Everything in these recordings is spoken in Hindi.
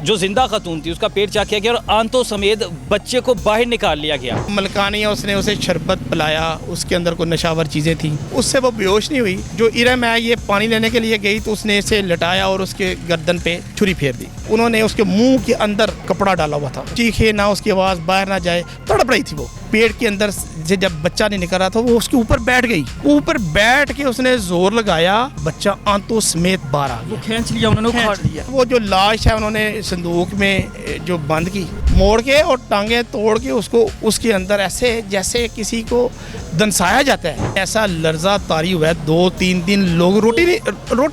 जो जिंदा खतून थी उसका पेट चाक किया गया और आंतों समेत बच्चे को बाहर निकाल लिया गया। मलकानिया उसने उसे शरबत पिलाया, उसके अंदर कोई नशावर चीज़ें थी, उससे वो बेहोश नहीं हुई। जो इरम है ये पानी लेने के लिए गई तो उसने इसे लटाया और उसके गर्दन पे छुरी फेर दी। उन्होंने उसके मुंह के अंदर कपड़ा डाला हुआ था, चीखे ना, उसकी आवाज़ बाहर ना जाए, तड़प रही थी वो। पेट के अंदर से जब बच्चा नहीं निकल रहा था वो उसके ऊपर बैठ गई। ऊपर बैठ के उसने जोर लगाया, बच्चा आंतों समेत बाहर आ गया। खींच लिया उन्होंने, खींच लिया। वो जो लाश है उन्होंने संदूक में जो बंद की, मोड़ के और टांगे तोड़ के उसको उसके अंदर ऐसे जैसे किसी को दंसाया जाता है, ऐसा लर्जा तारी हुआ है। 2-3 दिन लोग रोटी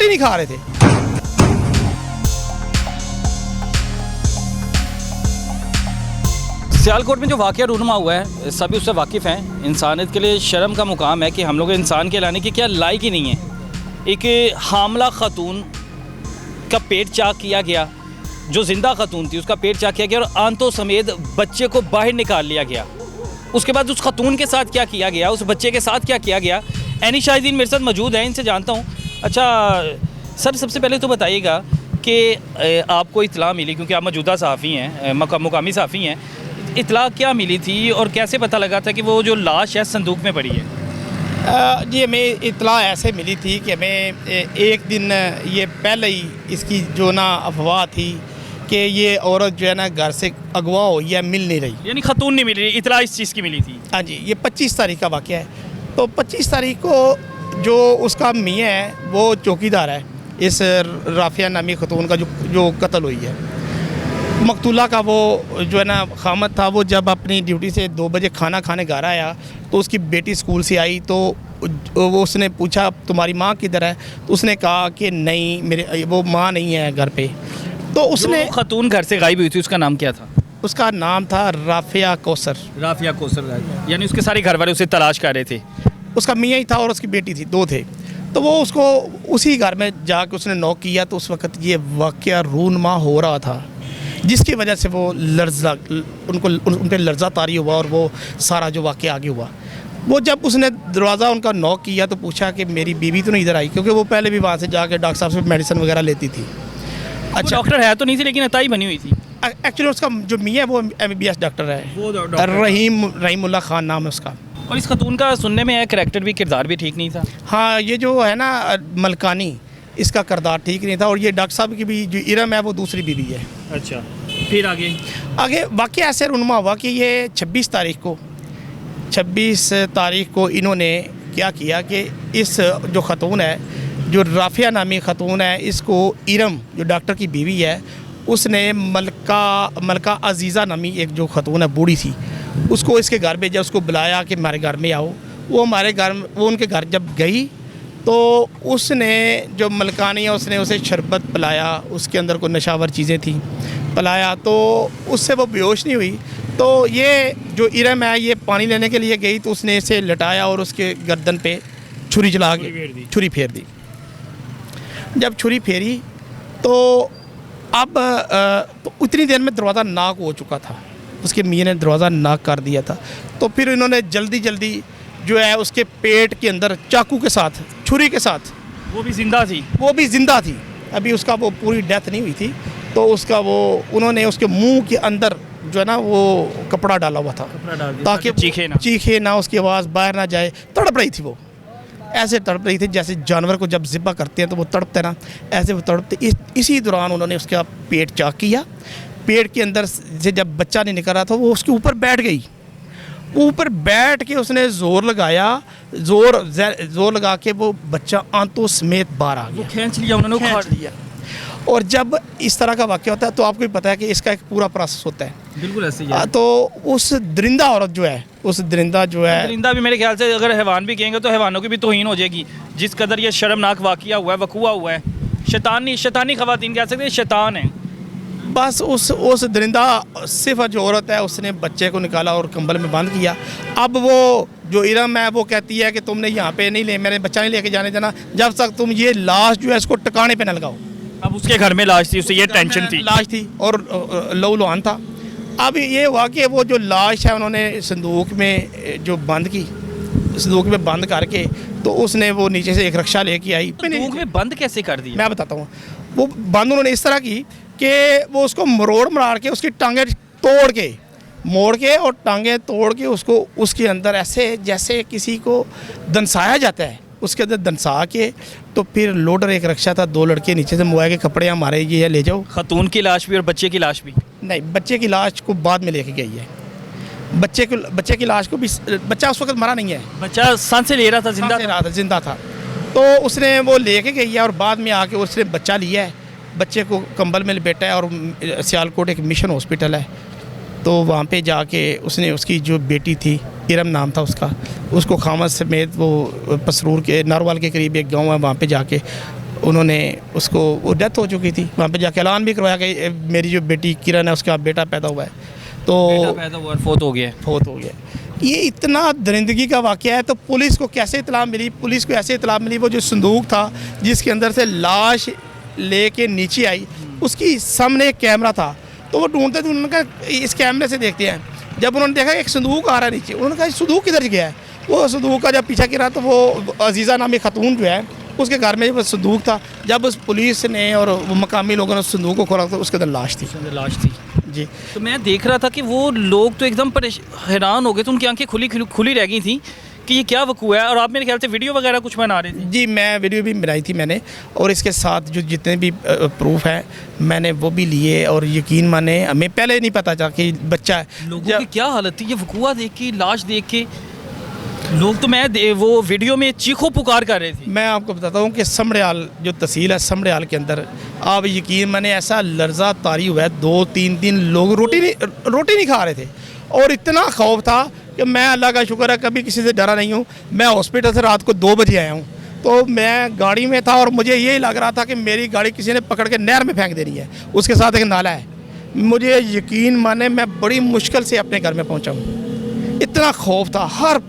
नहीं खा रहे थे। सियालकोट में जो वाक़या रूनुमा हुआ है सभी उससे वाकिफ़ हैं। इंसानियत के लिए शर्म का मुकाम है कि हम लोग इंसान के लाने की क्या लायक ही नहीं है। एक हामला खतून का पेट चाक किया गया, जो ज़िंदा खतून थी उसका पेट चाक किया गया और आंतों समेत बच्चे को बाहर निकाल लिया गया। उसके बाद उस खतून के साथ क्या किया गया, उस बच्चे के साथ क्या किया गया। एनी शाहिदीन मेरे साथ मौजूद हैं, इनसे जानता हूँ। अच्छा सर, सबसे पहले तो बताइएगा कि आपको इत्तला मिली, क्योंकि आप मौजूदा सहाफ़ी हैं, मुकामी सहाफ़ी हैं, इत्तला क्या मिली थी और कैसे पता लगा था कि वो जो लाश है संदूक में पड़ी है? जी, हमें इत्तला ऐसे मिली थी कि हमें एक दिन ये पहले ही इसकी जो ना अफवाह थी कि ये औरत जो है ना घर से अगवा हो या मिल नहीं रही, यानी खतून नहीं मिल रही, इत्तला इस चीज़ की मिली थी। हाँ जी, ये 25 तारीख का वाक़या है। तो 25 तारीख को जो उसका मियाँ है वो चौकीदार है, इस राफिया नामी खतून का जो कत्ल हुई है। मकतूला का वो जो है ना खामद था, वो जब अपनी ड्यूटी से 2 बजे खाना खाने घर आया तो उसकी बेटी स्कूल से आई तो वो उसने पूछा तुम्हारी माँ किधर है, तो उसने कहा कि नहीं मेरे वो माँ नहीं है घर पे। तो उसने खतून घर से गायब हुई थी उसका नाम क्या था? उसका नाम था राफिया कौसर। राफिया कौसर, यानी उसके सारे घर वाले उसे तलाश कर रहे थे। उसका मियाँ ही था और उसकी बेटी थी, 2 थे। तो वो उसको उसी घर में जाके उसने नॉक किया तो उस वक़्त ये वाक़या रूनुमा हो रहा था, जिसकी वजह से वो लर्जा उन पर लर्जा तारी हुआ और वो सारा जो वाक़या आगे हुआ। वो जब उसने दरवाज़ा उनका नॉक किया तो पूछा कि मेरी बीवी तो नहीं इधर आई, क्योंकि वो पहले भी वहाँ से जाके डॉक्टर साहब से मेडिसिन वगैरह लेती थी। अच्छा, डॉक्टर है तो नहीं थी लेकिन अताई बनी हुई थी। एक्चुअली उसका जो मियाँ है वो MBBS डॉक्टर है, वो रहीमुल्ला खान नाम है उसका। और इस खतून का सुनने में है करैक्टर भी, किरदार भी ठीक नहीं था। हाँ, ये जो है ना मलकानी, इसका किरदार ठीक नहीं था। और ये डॉक्टर साहब की भी जो इरम है वो दूसरी बीवी है। अच्छा, फिर आगे वाक़या ऐसे रूनुमा हुआ कि ये 26 तारीख को इन्होंने क्या किया कि इस जो ख़तून है, जो राफिया नामी ख़तून है, इसको इरम जो डॉक्टर की बीवी है, उसने मलका अजीज़ा नामी एक जो ख़तून है बूढ़ी सी, उसको इसके घर भेजा, उसको बुलाया कि हमारे घर में आओ। वो उनके घर जब गई तो उसने जो मलकानिया उसने उसे शरबत पिलाया, उसके अंदर कोई नशावर चीज़ें थी, पिलाया तो उससे वो बेहोश नहीं हुई। तो ये जो इरम है ये पानी लेने के लिए गई तो उसने इसे लटाया और उसके गर्दन पे छुरी चला के छुरी फेर दी। जब छुरी फेरी तो अब तो उतनी देर में दरवाज़ा नाक हो चुका था, उसके मियाँ ने दरवाज़ा नाक कर दिया था। तो फिर इन्होंने जल्दी जो है उसके पेट के अंदर चाकू के साथ, छुरी के साथ, वो भी जिंदा थी, अभी उसका वो पूरी डेथ नहीं हुई थी, तो उसका वो उन्होंने उसके मुंह के अंदर जो है ना वो कपड़ा डाला हुआ था ताकि चीखे ना, उसकी आवाज़ बाहर ना जाए। तड़प रही थी वो, ऐसे तड़प रही थी जैसे जानवर को जब ज़िब्हा करते हैं तो वो तड़पते ना, ऐसे वो तड़पते। इसी दौरान उन्होंने उसका पेट चाक किया। पेट के अंदर से जब बच्चा नहीं निकल रहा था वो उसके ऊपर बैठ गई। ऊपर बैठ के उसने जोर लगाया, जोर लगा के वो बच्चा आंतों समेत बाहर आ गया। खींच लिया उन्होंने, खींच लिया। और जब इस तरह का वाक़या होता है तो आपको भी पता है कि इसका एक पूरा प्रोसेस होता है। बिल्कुल ऐसे ही है। तो उस दरिंदा औरत जो है, दरिंदा भी मेरे ख्याल से अगर हैवान भी कहेंगे तो हैवानों की भी तौहीन हो जाएगी, जिस कदर ये शर्मनाक वाक़या हुआ है, वक़ूआ हुआ है। शैतानी ख़वातीन कह सकते हैं, शैतान है। बस उस दरिंदा सिर्फ जो औरत है उसने बच्चे को निकाला और कंबल में बंद किया। अब वो जो इरम है वो कहती है कि तुमने यहाँ पे नहीं मैंने बच्चा नहीं लेके जाने देना जब तक तुम ये लाश जो है इसको टकाने पे न लगाओ। अब उसके घर में लाश थी, उसे ये टेंशन थी, लाश थी और लहू-लुहान था। अब ये हुआ कि वो जो लाश है उन्होंने संदूक में जो बंद की, संदूक में बंद करके तो उसने वो नीचे से एक रक्षा लेके आई। संदूक में बंद कैसे कर दिया? मैं बताता हूँ। वो बंद उन्होंने इस तरह की कि वो उसको मरोड़ के उसकी टांगें तोड़ के मोड़ के और टांगें तोड़ के उसको उसके अंदर ऐसे जैसे किसी को दंसाया जाता है, उसके अंदर दंसा के तो फिर लोडर एक रक्षा था, 2 लड़के नीचे से मुआए के कपड़े हमारे ये ले जाओ। खतून की लाश भी और बच्चे की लाश भी? नहीं, बच्चे की लाश को बाद में लेके गई है। बच्चे की लाश को भी, बच्चा उस वक्त मरा नहीं है, बच्चा सांस से ले रहा था, जिंदा था। तो उसने वो लेके गई है और बाद में आके उसने बच्चा लिया है, बच्चे को कंबल में लपेटा है और सियालकोट एक मिशन हॉस्पिटल है, तो वहाँ पे जाके उसने उसकी जो बेटी थी, इरम नाम था उसका, उसको खामद समेत वो पसरूर के नारवाल के करीब एक गांव है, वहाँ पे जाके उन्होंने उसको, वो डेथ हो चुकी थी, वहाँ पे जाके ऐलान भी करवाया कि मेरी जो बेटी किरण है उसका बेटा पैदा हुआ है, तो पैदा हुआ, फोत हो गया। ये इतना दरिंदगी का वाक़या है। तो पुलिस को कैसे इतला मिली? पुलिस को ऐसे इतला मिली, वो जो संदूक था जिसके अंदर से लाश लेके नीचे आई, उसकी सामने एक कैमरा था, तो वो ढूंढते थे, उन्होंने कहा इस कैमरे से देखते हैं। जब उन्होंने देखा एक संदूक आ रहा है नीचे, उन्होंने कहा संदूक किधर गया है? वो संदूक का जब पीछा किया तो वो अजीज़ा नामी खतून जो है उसके घर में वो संदूक था। जब उस पुलिस ने और मकामी लोगों ने उस संदूक को खोला तो उसके अंदर लाश थी। जी। तो मैं देख रहा था कि वो लोग तो एकदम हैरान हो गए, तो उनकी आंखें खुली रह गई थी कि ये क्या वकूआ है। और आप मेरे ख्याल से वीडियो वगैरह कुछ बना रहे थे? जी, मैं वीडियो भी बनाई थी मैंने, और इसके साथ जो जितने भी प्रूफ हैं मैंने वो भी लिए। और यकीन माने हमें पहले नहीं पता था कि बच्चा है। लोगों की क्या हालत थी ये वकूआ देख के, लाश देख के? लोग तो वो वीडियो में चीखो पुकार कर रहे थे। मैं आपको बताता हूँ कि समड़ियाल जो तहसील है, समड़ियाल के अंदर आप यकीन माने ऐसा लर्जा तारी हुआ है, 2-3 दिन लोग रोटी नहीं खा रहे थे। और इतना खौफ था कि मैं, अल्लाह का शुक्र है, कभी किसी से डरा नहीं हूँ। मैं हॉस्पिटल से रात को 2 बजे आया हूँ, तो मैं गाड़ी में था और मुझे यही लग रहा था कि मेरी गाड़ी किसी ने पकड़ के नहर में फेंक देनी है, उसके साथ एक नाला है। मुझे यकीन माने मैं बड़ी मुश्किल से अपने घर में पहुँचा हूँ, इतना खौफ था। हर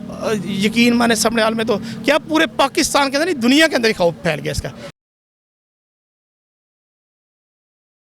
यकीन माने समड़ियाल में तो क्या पूरे पाकिस्तान के अंदर नहीं, दुनिया के अंदर ही खौफ फैल गया इसका।